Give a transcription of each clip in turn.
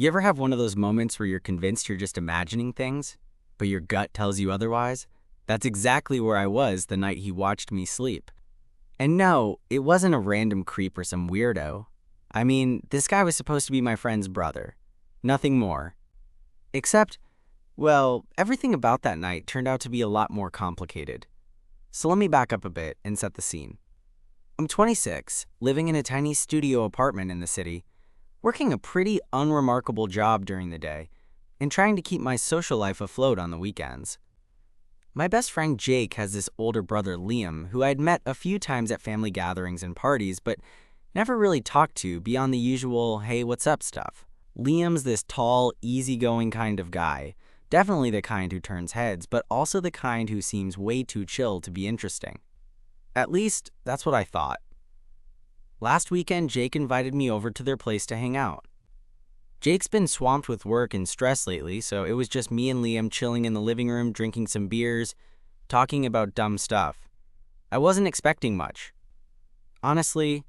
You ever have one of those moments where you're convinced you're just imagining things, but your gut tells you otherwise? That's exactly where I was the night he watched me sleep. And no, it wasn't a random creep or some weirdo. I mean, this guy was supposed to be my friend's brother. Nothing more. Except, well, everything about that night turned out to be a lot more complicated. So let me back up a bit and set the scene. I'm 26, living in a tiny studio apartment in the city, working a pretty unremarkable job during the day, and trying to keep my social life afloat on the weekends. My best friend Jake has this older brother Liam, who I'd met a few times at family gatherings and parties, but never really talked to beyond the usual, hey, what's up stuff. Liam's this tall, easygoing kind of guy, definitely the kind who turns heads, but also the kind who seems way too chill to be interesting. At least, that's what I thought. Last weekend, Jake invited me over to their place to hang out. Jake's been swamped with work and stress lately, so it was just me and Liam chilling in the living room, drinking some beers, talking about dumb stuff. I wasn't expecting much. Honestly,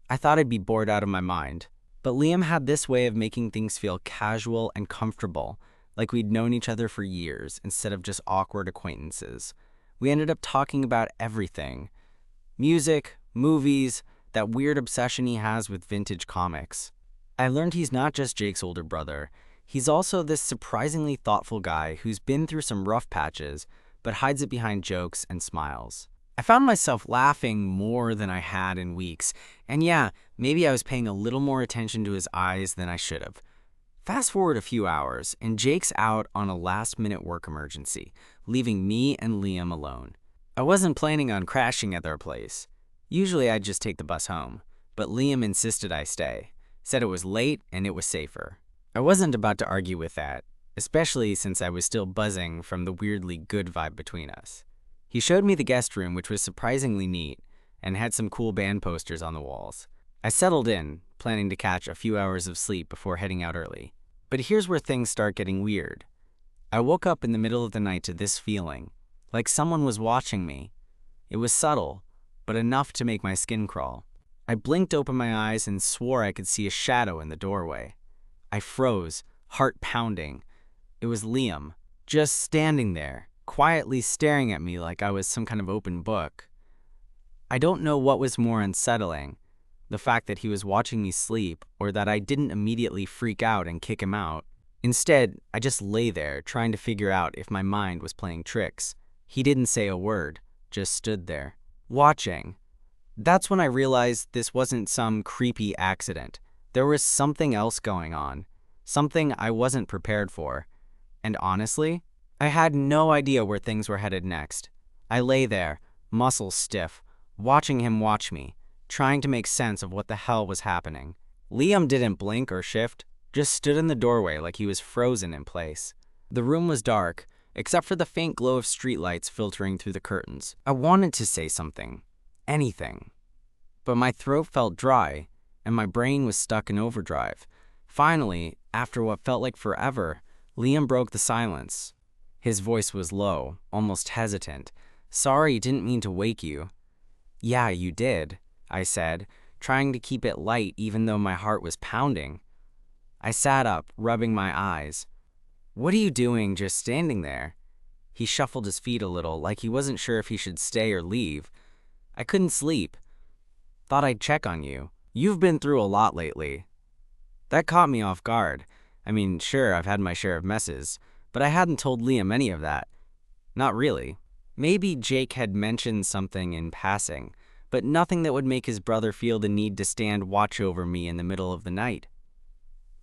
I thought I'd be bored out of my mind. But Liam had this way of making things feel casual and comfortable, like we'd known each other for years instead of just awkward acquaintances. We ended up talking about everything. Music, movies, that weird obsession he has with vintage comics. I learned he's not just Jake's older brother. He's also this surprisingly thoughtful guy who's been through some rough patches, but hides it behind jokes and smiles. I found myself laughing more than I had in weeks, and yeah, maybe I was paying a little more attention to his eyes than I should have. Fast forward a few hours, and Jake's out on a last-minute work emergency, leaving me and Liam alone. I wasn't planning on crashing at their place. Usually I'd just take the bus home, but Liam insisted I stay, said it was late and it was safer. I wasn't about to argue with that, especially since I was still buzzing from the weirdly good vibe between us. He showed me the guest room, which was surprisingly neat, and had some cool band posters on the walls. I settled in, planning to catch a few hours of sleep before heading out early. But here's where things start getting weird. I woke up in the middle of the night to this feeling, like someone was watching me. It was subtle, but enough to make my skin crawl. I blinked open my eyes and swore I could see a shadow in the doorway. I froze, heart pounding. It was Liam, just standing there, quietly staring at me like I was some kind of open book. I don't know what was more unsettling, the fact that he was watching me sleep or that I didn't immediately freak out and kick him out. Instead, I just lay there trying to figure out if my mind was playing tricks. He didn't say a word, just stood there, watching. That's when I realized this wasn't some creepy accident. There was something else going on, something I wasn't prepared for. And honestly, I had no idea where things were headed next. I lay there, muscles stiff, watching him watch me, trying to make sense of what the hell was happening. Liam didn't blink or shift, just stood in the doorway like he was frozen in place. The room was dark, except for the faint glow of streetlights filtering through the curtains. I wanted to say something, anything, but my throat felt dry, and my brain was stuck in overdrive. Finally, after what felt like forever, Liam broke the silence. His voice was low, almost hesitant. "Sorry, didn't mean to wake you." "Yeah, you did," I said, trying to keep it light even though my heart was pounding. I sat up, rubbing my eyes. "What are you doing just standing there?" He shuffled his feet a little, like he wasn't sure if he should stay or leave. "I couldn't sleep. Thought I'd check on you. You've been through a lot lately." That caught me off guard. I mean, sure, I've had my share of messes, but I hadn't told Liam any of that. Not really. Maybe Jake had mentioned something in passing, but nothing that would make his brother feel the need to stand watch over me in the middle of the night.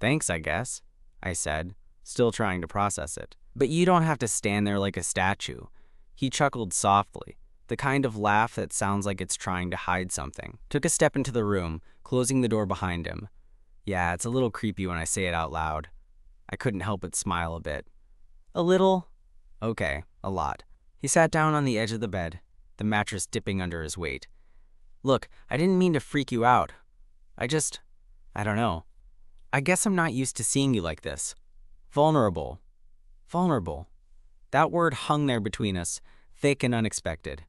"Thanks, I guess," I said, still trying to process it. "But you don't have to stand there like a statue." He chuckled softly, the kind of laugh that sounds like it's trying to hide something. Took a step into the room, closing the door behind him. Yeah, it's a little creepy when I say it out loud. I couldn't help but smile a bit. "A little?" "Okay, a lot." He sat down on the edge of the bed, the mattress dipping under his weight. "Look, I didn't mean to freak you out. I don't know. I guess I'm not used to seeing you like this. Vulnerable. Vulnerable." That word hung there between us, thick and unexpected.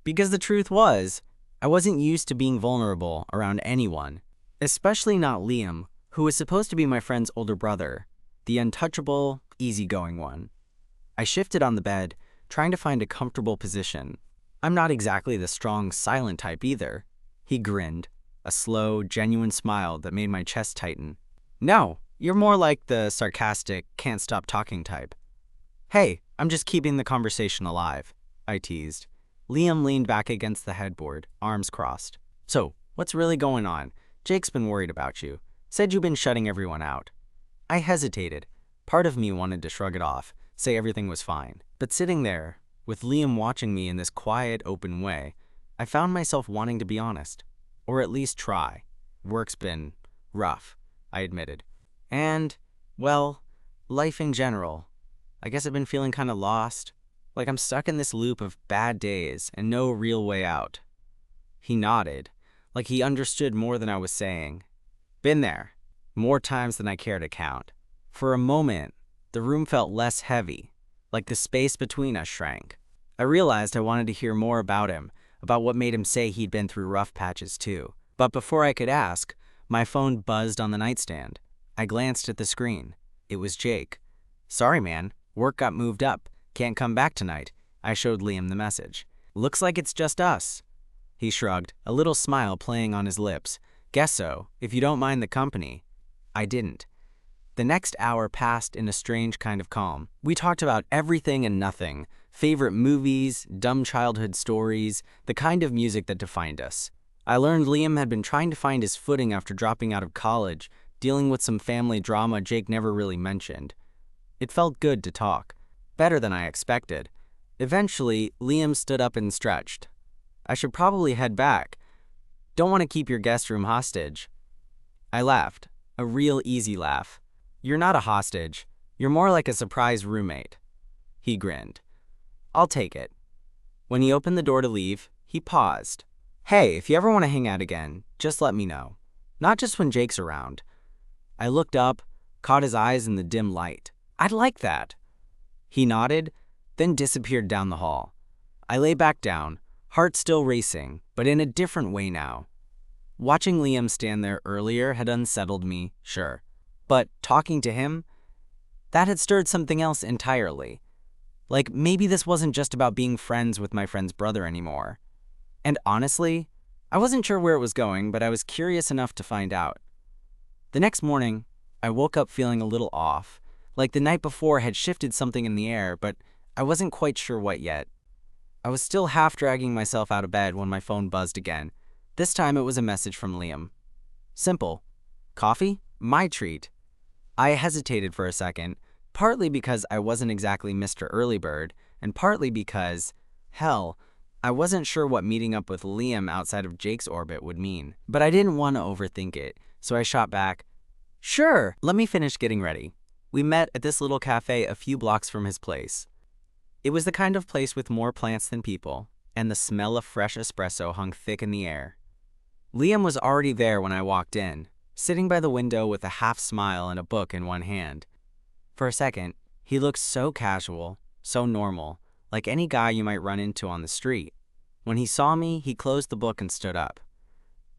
Because the truth was, I wasn't used to being vulnerable around anyone, especially not Liam, who was supposed to be my friend's older brother, the untouchable, easygoing one. I shifted on the bed, trying to find a comfortable position. I'm not exactly the strong, silent type either. He grinned, a slow, genuine smile that made my chest tighten. No, you're more like the sarcastic, can't stop talking type. Hey, I'm just keeping the conversation alive, I teased. Liam leaned back against the headboard, arms crossed. So, what's really going on? Jake's been worried about you. Said you've been shutting everyone out. I hesitated. Part of me wanted to shrug it off, say everything was fine. But sitting there, with Liam watching me in this quiet, open way, I found myself wanting to be honest. Or at least try. Work's been rough, I admitted. And, well, life in general. I guess I've been feeling kind of lost. Like I'm stuck in this loop of bad days and no real way out. He nodded, like he understood more than I was saying. Been there, more times than I care to count. For a moment, the room felt less heavy, like the space between us shrank. I realized I wanted to hear more about him, about what made him say he'd been through rough patches too. But before I could ask, my phone buzzed on the nightstand. I glanced at the screen. It was Jake. Sorry, man. Work got moved up. Can't come back tonight. I showed Liam the message. Looks like it's just us. He shrugged, a little smile playing on his lips. Guess so, if you don't mind the company. I didn't. The next hour passed in a strange kind of calm. We talked about everything and nothing. Favorite movies, dumb childhood stories, the kind of music that defined us. I learned Liam had been trying to find his footing after dropping out of college, dealing with some family drama Jake never really mentioned. It felt good to talk. Better than I expected. Eventually, Liam stood up and stretched. I should probably head back. Don't want to keep your guest room hostage. I laughed, a real easy laugh. You're not a hostage. You're more like a surprise roommate. He grinned. I'll take it. When he opened the door to leave, he paused. Hey, if you ever want to hang out again, just let me know. Not just when Jake's around. I looked up, caught his eyes in the dim light. I'd like that. He nodded, then disappeared down the hall. I lay back down, heart still racing, but in a different way now. Watching Liam stand there earlier had unsettled me, sure. But talking to him, that had stirred something else entirely. Like maybe this wasn't just about being friends with my friend's brother anymore. And honestly, I wasn't sure where it was going, but I was curious enough to find out. The next morning, I woke up feeling a little off, like the night before had shifted something in the air, but I wasn't quite sure what yet. I was still half dragging myself out of bed when my phone buzzed again. This time it was a message from Liam. Simple. Coffee? My treat. I hesitated for a second, partly because I wasn't exactly Mr. Early Bird, and partly because, hell, I wasn't sure what meeting up with Liam outside of Jake's orbit would mean. But I didn't want to overthink it, so I shot back, sure, let me finish getting ready. We met at this little cafe a few blocks from his place. It was the kind of place with more plants than people, and the smell of fresh espresso hung thick in the air. Liam was already there when I walked in, sitting by the window with a half smile and a book in one hand. For a second, he looked so casual, so normal, like any guy you might run into on the street. When he saw me, he closed the book and stood up.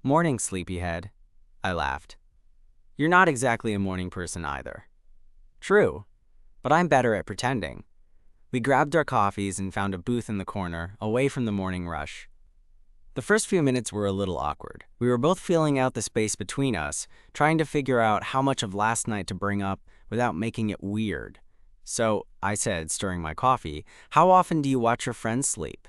Morning, sleepyhead. I laughed. You're not exactly a morning person either. True, but I'm better at pretending. We grabbed our coffees and found a booth in the corner, away from the morning rush. The first few minutes were a little awkward. We were both feeling out the space between us, trying to figure out how much of last night to bring up without making it weird. So I said, stirring my coffee, how often do you watch your friends sleep?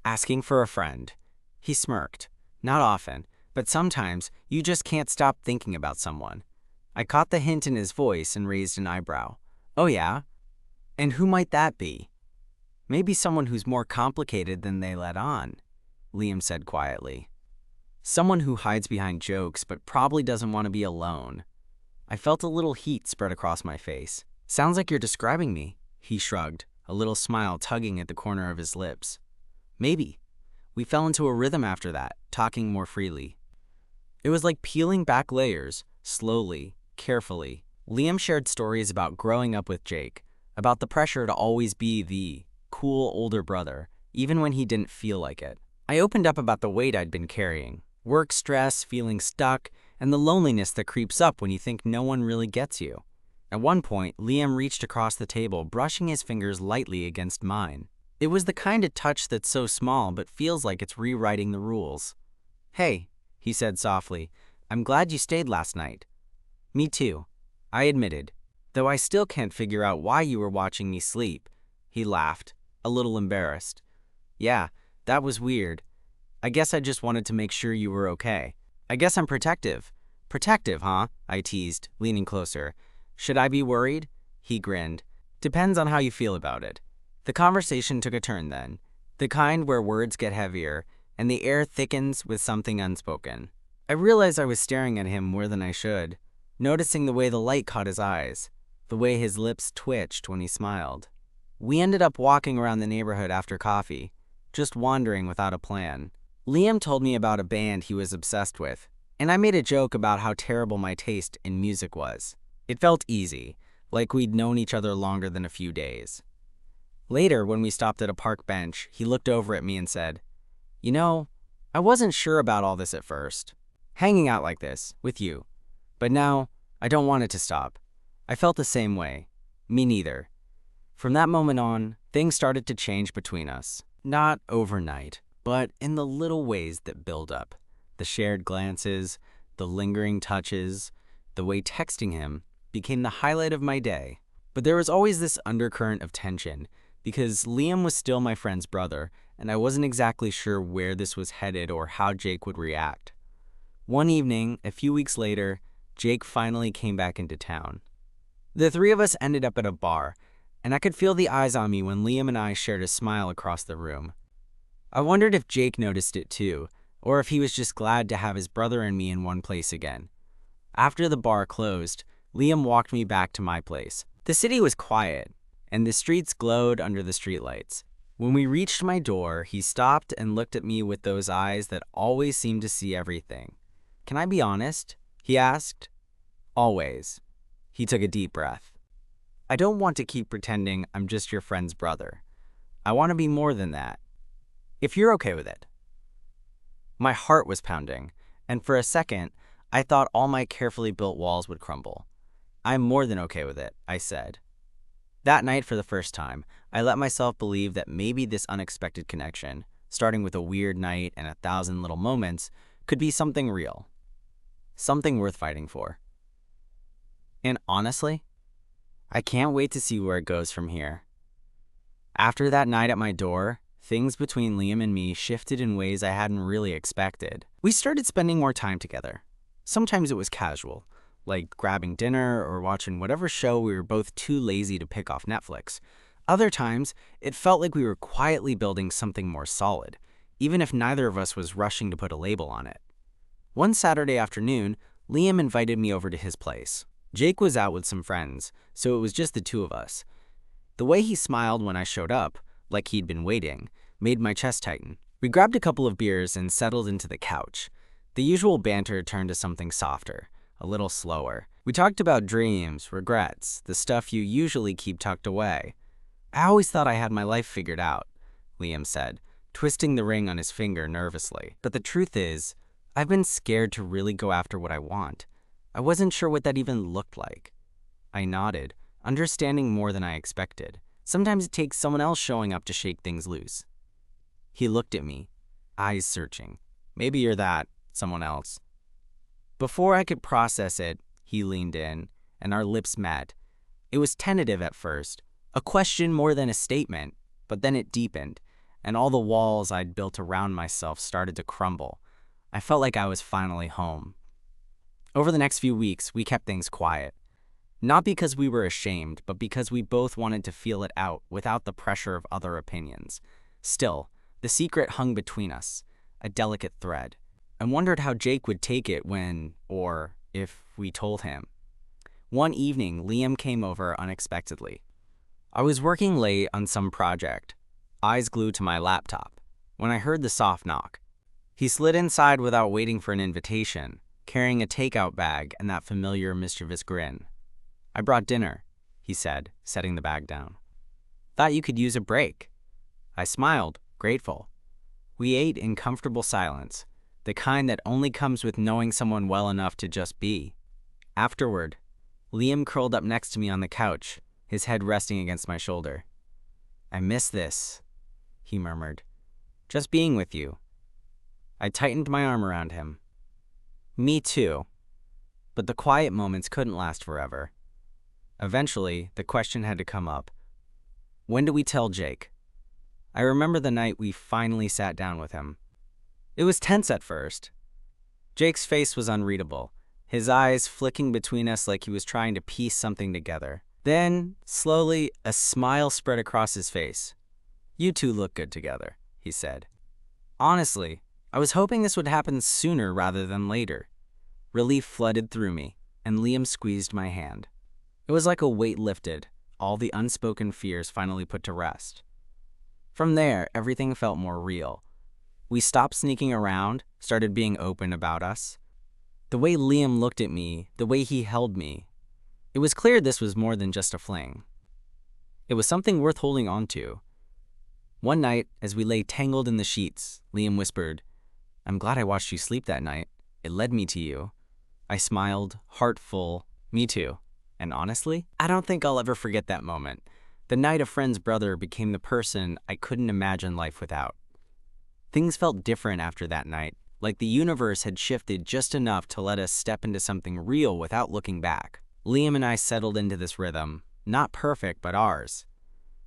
Asking for a friend. He smirked. Not often, but sometimes you just can't stop thinking about someone. I caught the hint in his voice and raised an eyebrow. Oh yeah? And who might that be? Maybe someone who's more complicated than they let on, Liam said quietly. Someone who hides behind jokes but probably doesn't want to be alone. I felt a little heat spread across my face. Sounds like you're describing me, he shrugged, a little smile tugging at the corner of his lips. Maybe. We fell into a rhythm after that, talking more freely. It was like peeling back layers, slowly, carefully. Liam shared stories about growing up with Jake, about the pressure to always be the cool older brother, even when he didn't feel like it. I opened up about the weight I'd been carrying, work stress, feeling stuck, and the loneliness that creeps up when you think no one really gets you. At one point, Liam reached across the table, brushing his fingers lightly against mine. It was the kind of touch that's so small but feels like it's rewriting the rules. "Hey," he said softly, "I'm glad you stayed last night." "Me too," I admitted, "though I still can't figure out why you were watching me sleep." He laughed, a little embarrassed. "Yeah, that was weird. I guess I just wanted to make sure you were okay. I guess I'm protective." "Protective, huh?" I teased, leaning closer. "Should I be worried?" He grinned. "Depends on how you feel about it." The conversation took a turn then, the kind where words get heavier and the air thickens with something unspoken. I realized I was staring at him more than I should, noticing the way the light caught his eyes, the way his lips twitched when he smiled. We ended up walking around the neighborhood after coffee, just wandering without a plan. Liam told me about a band he was obsessed with, and I made a joke about how terrible my taste in music was. It felt easy, like we'd known each other longer than a few days. Later, when we stopped at a park bench, he looked over at me and said, "You know, I wasn't sure about all this at first. Hanging out like this, with you. But now, I don't want it to stop." I felt the same way. Me neither. From that moment on, things started to change between us. Not overnight, but in the little ways that build up. The shared glances, the lingering touches, the way texting him became the highlight of my day. But there was always this undercurrent of tension, because Liam was still my friend's brother, and I wasn't exactly sure where this was headed or how Jake would react. One evening, a few weeks later, Jake finally came back into town. The three of us ended up at a bar, and I could feel the eyes on me when Liam and I shared a smile across the room. I wondered if Jake noticed it too, or if he was just glad to have his brother and me in one place again. After the bar closed, Liam walked me back to my place. The city was quiet, and the streets glowed under the streetlights. When we reached my door, he stopped and looked at me with those eyes that always seem to see everything. "Can I be honest?" he asked. "Always." He took a deep breath. "I don't want to keep pretending I'm just your friend's brother. I want to be more than that. If you're okay with it." My heart was pounding, and for a second, I thought all my carefully built walls would crumble. "I'm more than okay with it," I said. That night, for the first time, I let myself believe that maybe this unexpected connection, starting with a weird night and 1,000 little moments, could be something real. Something worth fighting for. And honestly, I can't wait to see where it goes from here. After that night at my door, things between Liam and me shifted in ways I hadn't really expected. We started spending more time together. Sometimes it was casual, like grabbing dinner or watching whatever show we were both too lazy to pick off Netflix. Other times, it felt like we were quietly building something more solid, even if neither of us was rushing to put a label on it. One Saturday afternoon, Liam invited me over to his place. Jake was out with some friends, so it was just the two of us. The way he smiled when I showed up, like he'd been waiting, made my chest tighten. We grabbed a couple of beers and settled into the couch. The usual banter turned to something softer, a little slower. We talked about dreams, regrets, the stuff you usually keep tucked away. "I always thought I had my life figured out," Liam said, twisting the ring on his finger nervously. "But the truth is, I've been scared to really go after what I want. I wasn't sure what that even looked like." I nodded, understanding more than I expected. Sometimes it takes someone else showing up to shake things loose. He looked at me, eyes searching. "Maybe you're that someone else." Before I could process it, he leaned in, and our lips met. It was tentative at first, a question more than a statement, but then it deepened, and all the walls I'd built around myself started to crumble. I felt like I was finally home. Over the next few weeks, we kept things quiet. Not because we were ashamed, but because we both wanted to feel it out without the pressure of other opinions. Still, the secret hung between us, a delicate thread. I wondered how Jake would take it when, or if we told him. One evening, Liam came over unexpectedly. I was working late on some project, eyes glued to my laptop, when I heard the soft knock. He slid inside without waiting for an invitation, carrying a takeout bag and that familiar mischievous grin. "I brought dinner," he said, setting the bag down. "Thought you could use a break." I smiled, grateful. We ate in comfortable silence. the kind that only comes with knowing someone well enough to just be. Afterward, Liam curled up next to me on the couch, his head resting against my shoulder. "I miss this," he murmured. "Just being with you." I tightened my arm around him. "Me too." But the quiet moments couldn't last forever. Eventually, the question had to come up. When do we tell Jake? I remember the night we finally sat down with him. It was tense at first. Jake's face was unreadable, his eyes flicking between us like he was trying to piece something together. Then, slowly, a smile spread across his face. "You two look good together," he said. Honestly, I was hoping this would happen sooner rather than later. Relief flooded through me, and Liam squeezed my hand. It was like a weight lifted, all the unspoken fears finally put to rest. From there, everything felt more real. We stopped sneaking around, started being open about us. The way Liam looked at me, the way he held me, it was clear this was more than just a fling. It was something worth holding on to. One night, as we lay tangled in the sheets, Liam whispered, "I'm glad I watched you sleep that night. It led me to you." I smiled, heart full. Me too. And honestly, I don't think I'll ever forget that moment. The night a friend's brother became the person I couldn't imagine life without. Things felt different after that night, like the universe had shifted just enough to let us step into something real without looking back. Liam and I settled into this rhythm, not perfect, but ours.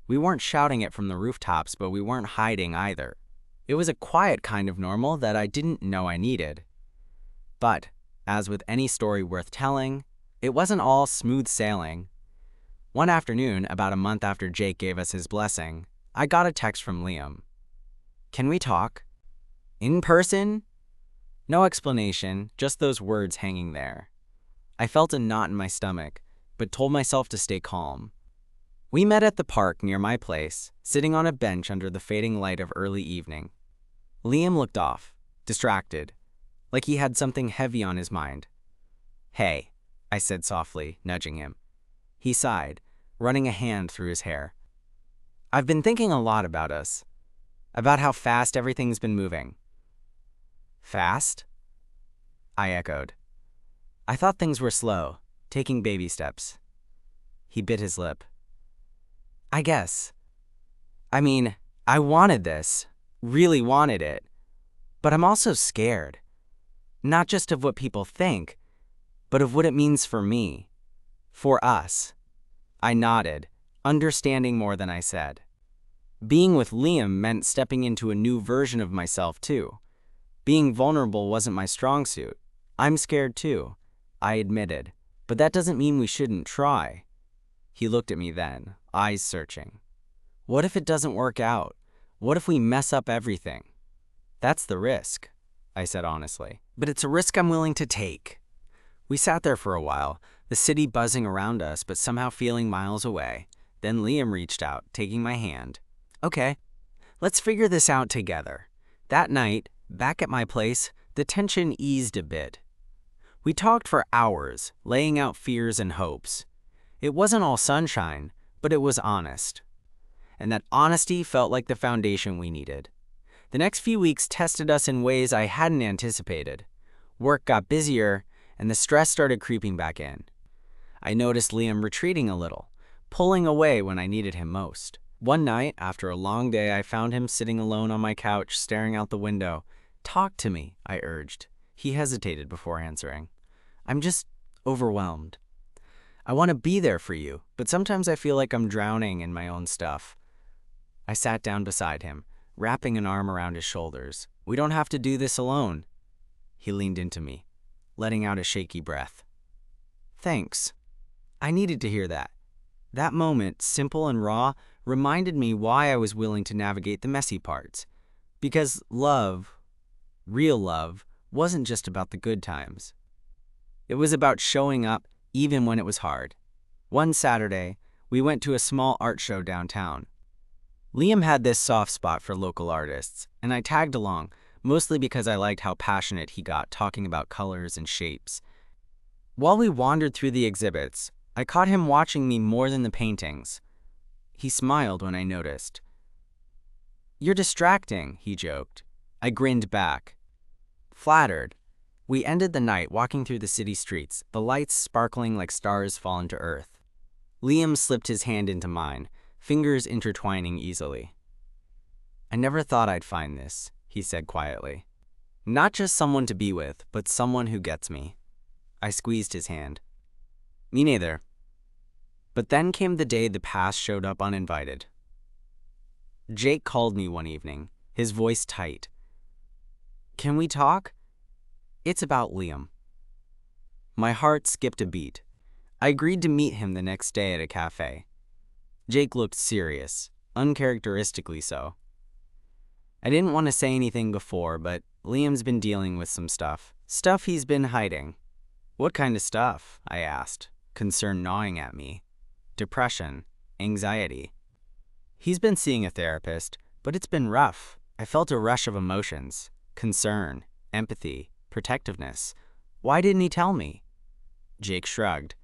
We weren't shouting it from the rooftops, but we weren't hiding either. It was a quiet kind of normal that I didn't know I needed. But, as with any story worth telling, it wasn't all smooth sailing. One afternoon, about a month after Jake gave us his blessing, I got a text from Liam. "Can we talk? In person?" No explanation, just those words hanging there. I felt a knot in my stomach, but told myself to stay calm. We met at the park near my place, sitting on a bench under the fading light of early evening. Liam looked off, distracted, like he had something heavy on his mind. "Hey," I said softly, nudging him. He sighed, running a hand through his hair. "I've been thinking a lot about us, about how fast everything's been moving." "Fast?" I echoed. "I thought things were slow, taking baby steps." He bit his lip. "I guess. I mean, I wanted this, really wanted it, but I'm also scared. Not just of what people think, but of what it means for me, for us." I nodded, understanding more than I said. Being with Liam meant stepping into a new version of myself too. Being vulnerable wasn't my strong suit. I'm scared too, I admitted, but that doesn't mean we shouldn't try. He looked at me then, eyes searching. "What if it doesn't work out? What if we mess up everything?" "That's the risk," I said honestly, "but it's a risk I'm willing to take." We sat there for a while, the city buzzing around us but somehow feeling miles away. Then Liam reached out, taking my hand. "Okay, let's figure this out together." That night, back at my place, the tension eased a bit. We talked for hours, laying out fears and hopes. It wasn't all sunshine, but it was honest. And that honesty felt like the foundation we needed. The next few weeks tested us in ways I hadn't anticipated. Work got busier, and the stress started creeping back in. I noticed Liam retreating a little, pulling away when I needed him most. One night, after a long day, I found him sitting alone on my couch, staring out the window. "Talk to me," I urged. He hesitated before answering. "I'm just overwhelmed. I want to be there for you, but sometimes I feel like I'm drowning in my own stuff." I sat down beside him, wrapping an arm around his shoulders. "We don't have to do this alone." He leaned into me, letting out a shaky breath. "Thanks." I needed to hear that. That moment, simple and raw, reminded me why I was willing to navigate the messy parts. Because love, real love, wasn't just about the good times. It was about showing up even when it was hard. One Saturday, we went to a small art show downtown. Liam had this soft spot for local artists, and I tagged along, mostly because I liked how passionate he got talking about colors and shapes. While we wandered through the exhibits, I caught him watching me more than the paintings. He smiled when I noticed. "You're distracting," he joked. I grinned back. Flattered. We ended the night walking through the city streets, the lights sparkling like stars fallen to earth. Liam slipped his hand into mine, fingers intertwining easily. "I never thought I'd find this," he said quietly. "Not just someone to be with, but someone who gets me." I squeezed his hand. "Me neither." But then came the day the past showed up uninvited. Jake called me one evening, his voice tight. "Can we talk?" "It's about Liam." My heart skipped a beat. I agreed to meet him the next day at a cafe. Jake looked serious, uncharacteristically so. I didn't want to say anything before, but Liam's been dealing with some stuff. Stuff he's been hiding. "What kind of stuff?" I asked, concern gnawing at me. "Depression, anxiety." "He's been seeing a therapist, but it's been rough. I felt a rush of emotions, concern, empathy, protectiveness. Why didn't he tell me?" Jake shrugged.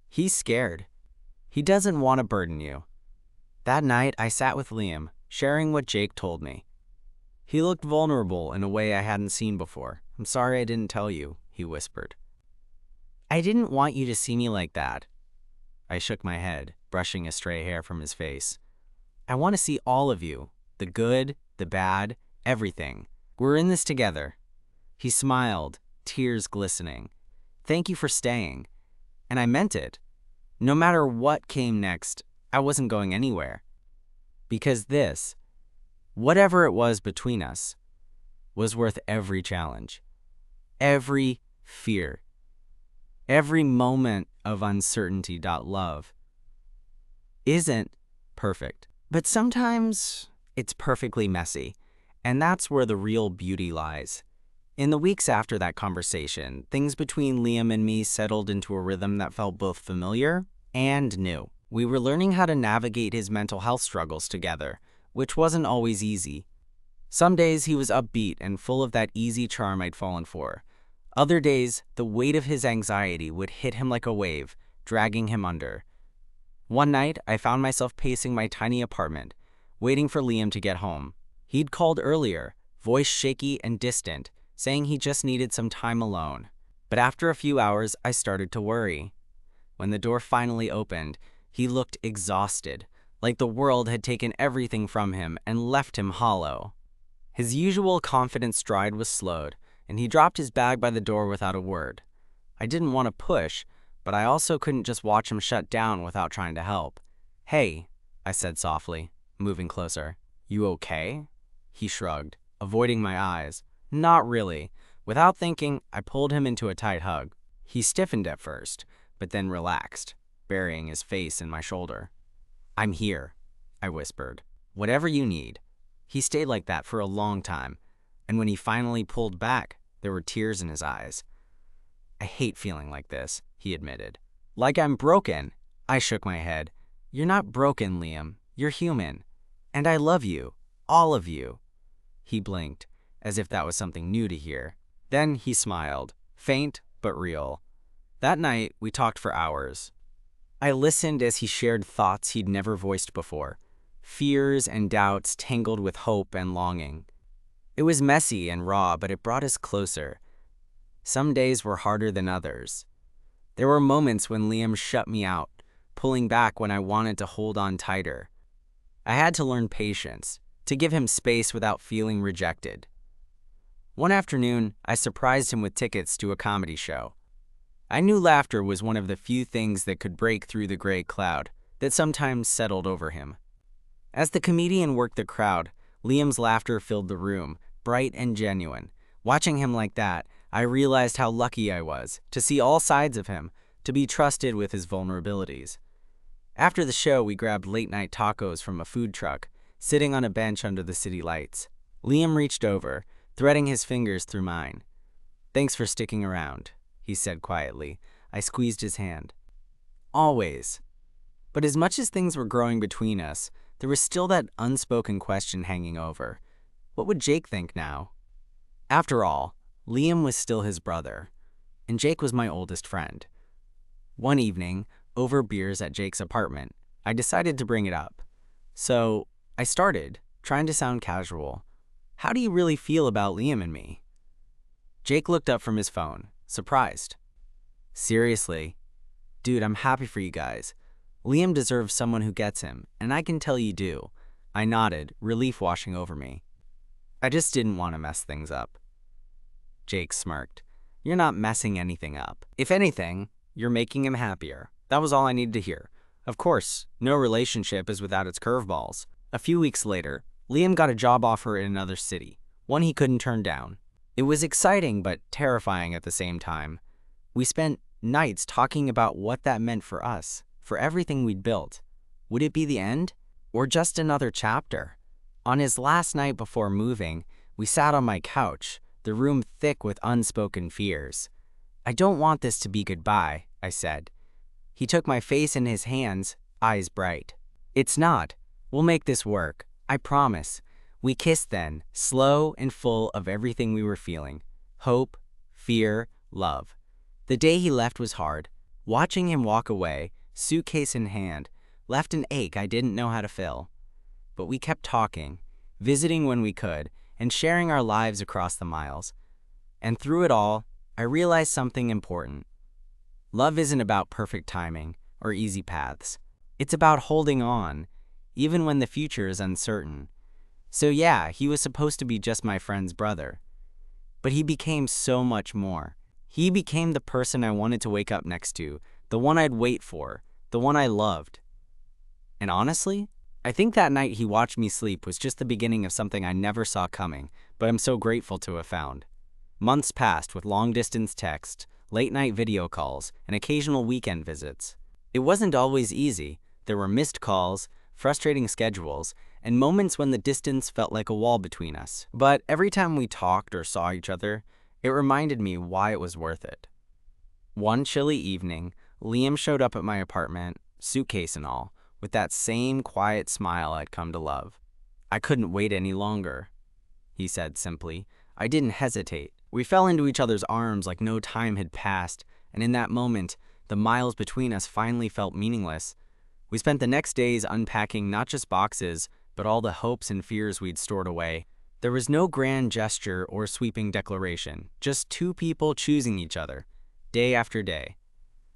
"He's scared. He doesn't want to burden you." That night, I sat with Liam, sharing what Jake told me. He looked vulnerable in a way I hadn't seen before. "I'm sorry I didn't tell you," he whispered. "I didn't want you to see me like that." I shook my head, brushing a stray hair from his face. "I want to see all of you, the good, the bad, everything. We're in this together." He smiled, tears glistening. "Thank you for staying." And I meant it. No matter what came next, I wasn't going anywhere. Because this, whatever it was between us, was worth every challenge, every fear, every moment of uncertainty. Love isn't perfect, but sometimes it's perfectly messy, and that's where the real beauty lies. In the weeks after that conversation, things between Liam and me settled into a rhythm that felt both familiar and new. We were learning how to navigate his mental health struggles together, which wasn't always easy. Some days he was upbeat and full of that easy charm I'd fallen for. Other days, the weight of his anxiety would hit him like a wave, dragging him under. One night, I found myself pacing my tiny apartment, waiting for Liam to get home. He'd called earlier, voice shaky and distant, saying he just needed some time alone. But after a few hours, I started to worry. When the door finally opened, he looked exhausted, like the world had taken everything from him and left him hollow. His usual confident stride was slowed, and he dropped his bag by the door without a word. I didn't want to push, but I also couldn't just watch him shut down without trying to help. "Hey," I said softly, moving closer. "You okay?" He shrugged, avoiding my eyes. "Not really." Without thinking, I pulled him into a tight hug. He stiffened at first, but then relaxed, burying his face in my shoulder. "I'm here," I whispered. "Whatever you need." He stayed like that for a long time, and when he finally pulled back, there were tears in his eyes. "I hate feeling like this," he admitted. "Like I'm broken." I shook my head. "You're not broken, Liam. You're human. And I love you. All of you." He blinked, as if that was something new to hear. Then he smiled, faint but real. That night, we talked for hours. I listened as he shared thoughts he'd never voiced before, fears and doubts tangled with hope and longing. It was messy and raw, but it brought us closer. Some days were harder than others. There were moments when Liam shut me out, pulling back when I wanted to hold on tighter. I had to learn patience, to give him space without feeling rejected. One afternoon, I surprised him with tickets to a comedy show. I knew laughter was one of the few things that could break through the gray cloud that sometimes settled over him. As the comedian worked the crowd, Liam's laughter filled the room, bright and genuine. Watching him like that, I realized how lucky I was to see all sides of him, to be trusted with his vulnerabilities. After the show, we grabbed late-night tacos from a food truck, sitting on a bench under the city lights. Liam reached over, threading his fingers through mine. "Thanks for sticking around," he said quietly. I squeezed his hand. "Always." But as much as things were growing between us, there was still that unspoken question hanging over. What would Jake think now? After all, Liam was still his brother, and Jake was my oldest friend. One evening, over beers at Jake's apartment, I decided to bring it up. So I started, trying to sound casual. "How do you really feel about Liam and me?" Jake looked up from his phone, surprised. Seriously? Dude, I'm happy for you guys. Liam deserves someone who gets him, and I can tell you do. I nodded, relief washing over me. I just didn't want to mess things up. Jake smirked. You're not messing anything up. If anything, you're making him happier. That was all I needed to hear. Of course, no relationship is without its curveballs. A few weeks later, Liam got a job offer in another city, one he couldn't turn down. It was exciting but terrifying at the same time. We spent nights talking about what that meant for us, for everything we'd built. Would it be the end? Or just another chapter? On his last night before moving, we sat on my couch, the room thick with unspoken fears. I don't want this to be goodbye, I said. He took my face in his hands, eyes bright. It's not. We'll make this work. I promise. We kissed then, slow and full of everything we were feeling. Hope, fear, love. The day he left was hard. Watching him walk away, suitcase in hand, left an ache I didn't know how to fill. But we kept talking, visiting when we could, and sharing our lives across the miles. And through it all, I realized something important. Love isn't about perfect timing or easy paths. It's about holding on, even when the future is uncertain. So yeah, he was supposed to be just my friend's brother. But he became so much more. He became the person I wanted to wake up next to, the one I'd wait for, the one I loved. And honestly, I think that night he watched me sleep was just the beginning of something I never saw coming, but I'm so grateful to have found. Months passed with long-distance texts, late-night video calls, and occasional weekend visits. It wasn't always easy. There were missed calls, frustrating schedules, and moments when the distance felt like a wall between us. But every time we talked or saw each other, it reminded me why it was worth it. One chilly evening, Liam showed up at my apartment, suitcase and all, with that same quiet smile I'd come to love. I couldn't wait any longer, he said simply. I didn't hesitate. We fell into each other's arms like no time had passed, and in that moment, the miles between us finally felt meaningless. We spent the next days unpacking not just boxes, but all the hopes and fears we'd stored away. There was no grand gesture or sweeping declaration, just two people choosing each other, day after day.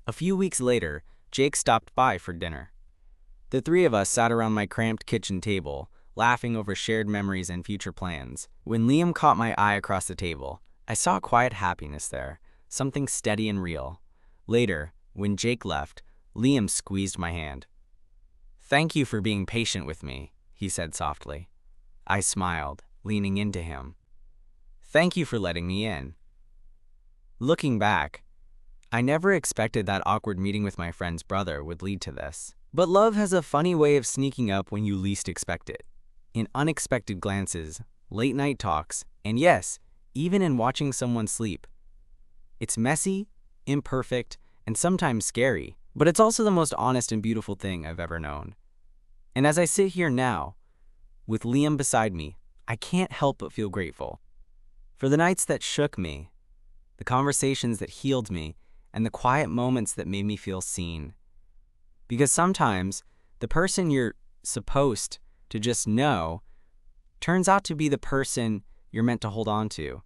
A few weeks later, Jake stopped by for dinner. The three of us sat around my cramped kitchen table, laughing over shared memories and future plans. When Liam caught my eye across the table, I saw a quiet happiness there, something steady and real. Later, when Jake left, Liam squeezed my hand. "Thank you for being patient with me," he said softly. I smiled, leaning into him. "Thank you for letting me in." Looking back, I never expected that awkward meeting with my friend's brother would lead to this. But love has a funny way of sneaking up when you least expect it. In unexpected glances, late-night talks, and yes, even in watching someone sleep. It's messy, imperfect, and sometimes scary, but it's also the most honest and beautiful thing I've ever known. And as I sit here now, with Liam beside me, I can't help but feel grateful. For the nights that shook me, the conversations that healed me, and the quiet moments that made me feel seen. Because sometimes, the person you're supposed to just know turns out to be the person you're meant to hold on to.